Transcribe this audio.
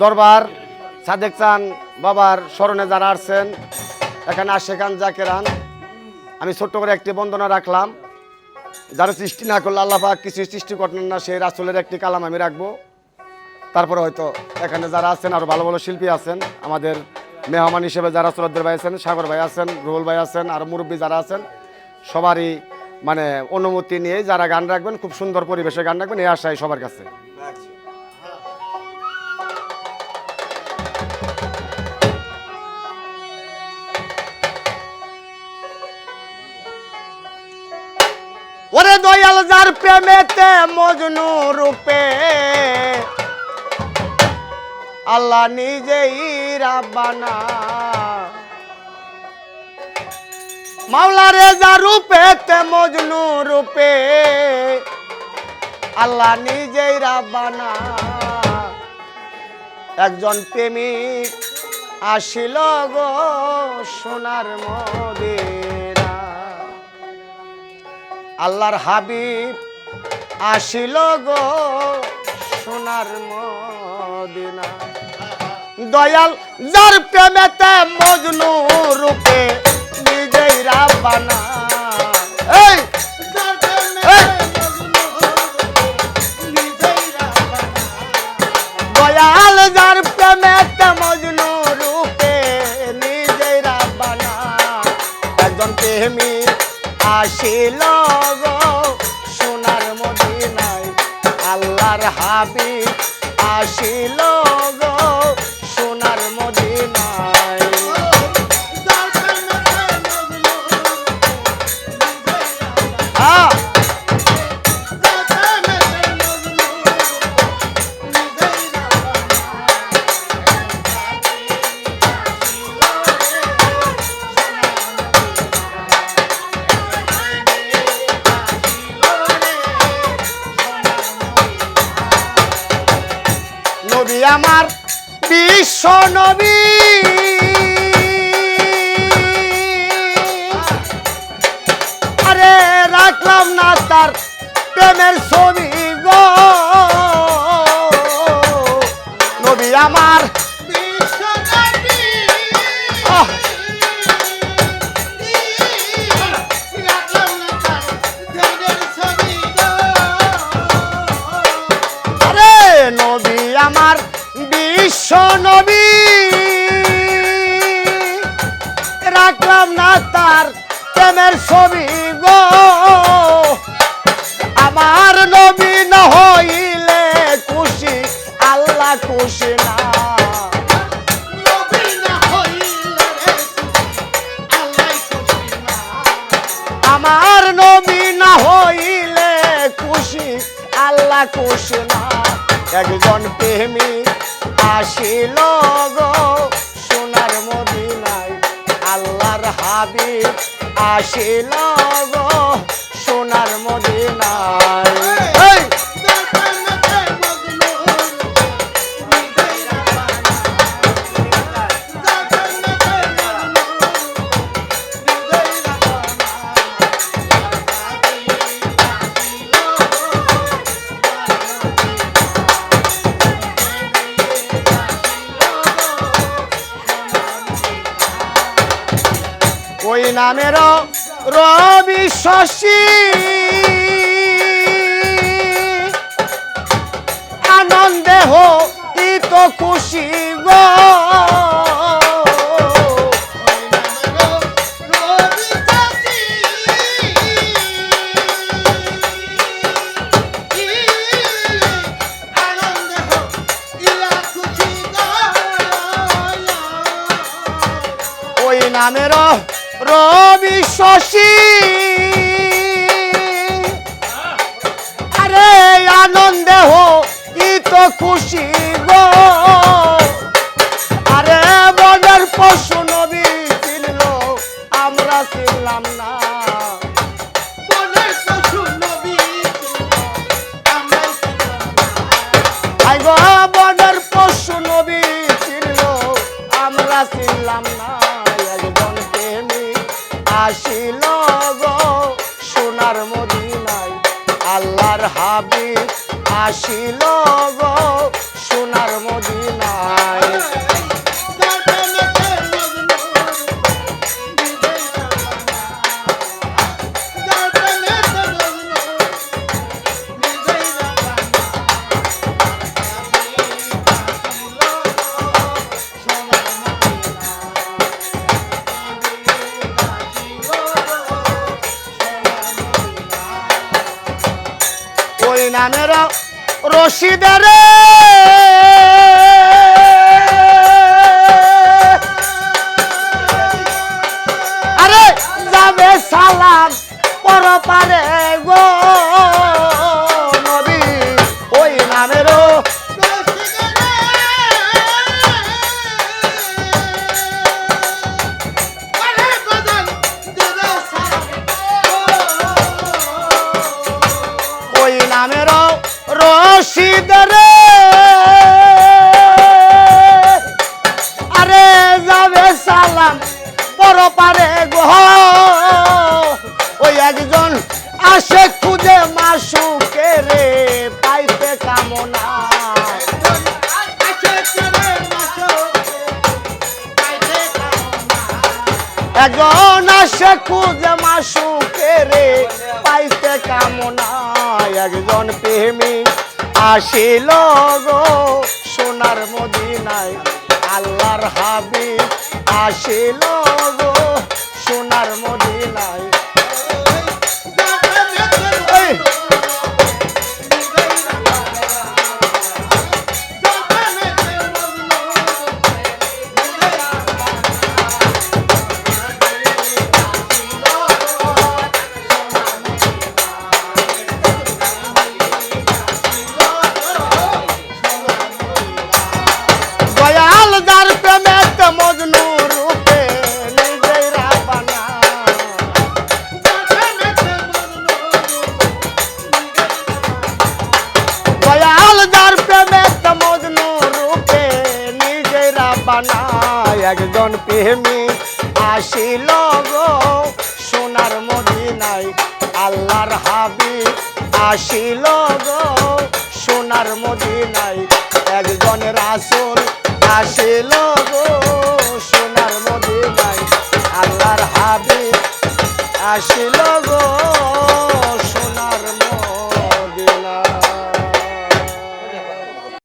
দরবার সাদেক চান বাবার স্মরণে যারা আসছেন এখানে আশেখান জাকেরান, আমি ছোট্ট করে একটি বন্দনা রাখলাম। যারা সৃষ্টি না করলে আল্লাহ পাক কিছু সৃষ্টি করতেন না, সেই রাসূলের একটি কালাম আমি রাখবো। তারপরে হয়তো এখানে যারা আছেন আরও ভালো ভালো শিল্পী আছেন, আমাদের মেহমান হিসেবে যারা সুরদ্দের ভাই আছেন, সাগর ভাই আছেন, রুহুল ভাই আছেন, আর মুরব্বী যারা আছেন সবারই মানে অনুমতি নিয়ে যারা গান রাখবেন খুব সুন্দর পরিবেশে গান রাখবেন, এই আশাই সবার কাছে। ওরে দয়াল যার প্রেমেতে মজনু রূপে আল্লাহ নিজেই রাব্বানা, মাওলা রে যার রূপেতে মজনু রূপে আল্লাহ নিজেই রাব্বানা। একজন প্রেমিক আসিল গো সোনার মদিনা, আল্লাহর হাবিব আসিল গো সোনার মদিনা। দয়াল যার প্রেমেতে মজনু রূপে নিজেই রাব্বানা, এই দয়াল যার প্রেমেতে মজনু রূপে নিজেই রাব্বানা। একজন প্রেমিক আসিল গো সোনার মদিনায়, আল্লাহর হাবিব আসিল গো সোনার মদিনায়। নবী আমার বিশ্ব নবী, আরে রাখলাম না তার প্রেমের ছবি গো। নবী আমার বিশ্ব নবী, আরে নবী আমার বিশ্ব নবী, রাখলাম না তার প্রেমের ছবি গো। আমার নবী না হইলে খুশি আল্লাহ খুশি না, আমার নবী না হইলে খুশি আল্লাহ খুশি না। একজন প্রেমিক আসিল গো সোনার মদিনায়, আল্লাহর হাবিব আসিল গো সোনার মদিনায়। ওই নামের রবি শশী আনন্দে হইত খুশি গো। ওই নামের রবি শশী আরে আনন্দে হইত খুশি গো। আরে বনের পশু নবী ছিল আমরা ছিলাম না, বনের পশু নবী ছিল আমরা ছিলাম না। একজন প্রেমিক আসিল গো সোনার মদিনায়, আল্লাহর হাবিব আসিল গো সোনার মদিনায় ওই নামের রশিদারে আরে যাবে সালাম পরপারে গো নবী ওই নামের ওই নামের রশিদারে আরে যাবে সালাম পরপারে গো ওই একজন আসে খুঁজে মাসুকে রে পাইতে কামনা একজন আসে খুঁজে মাসুকে রে পাইতে কামনা একজন প্রেমিক আসিল গো সোনার মদিনায় আল্লাহর হাবিব আসিল গো সোনার মদিনায় দয়াল যার প্রেমেতে মজনু রূপে নিজেই রাবানা দয়াল যার প্রেমেতে মজনু রূপে নিজেই রাবানা একজন প্রেমিক আসিল গো সোনার মদিনায় আল্লাহর হাবিব আসিল গো সোনার মদিনায় একজন রাসূল আসিল গো সোনার মদিনায় আল্লাহর হাবিব আসিল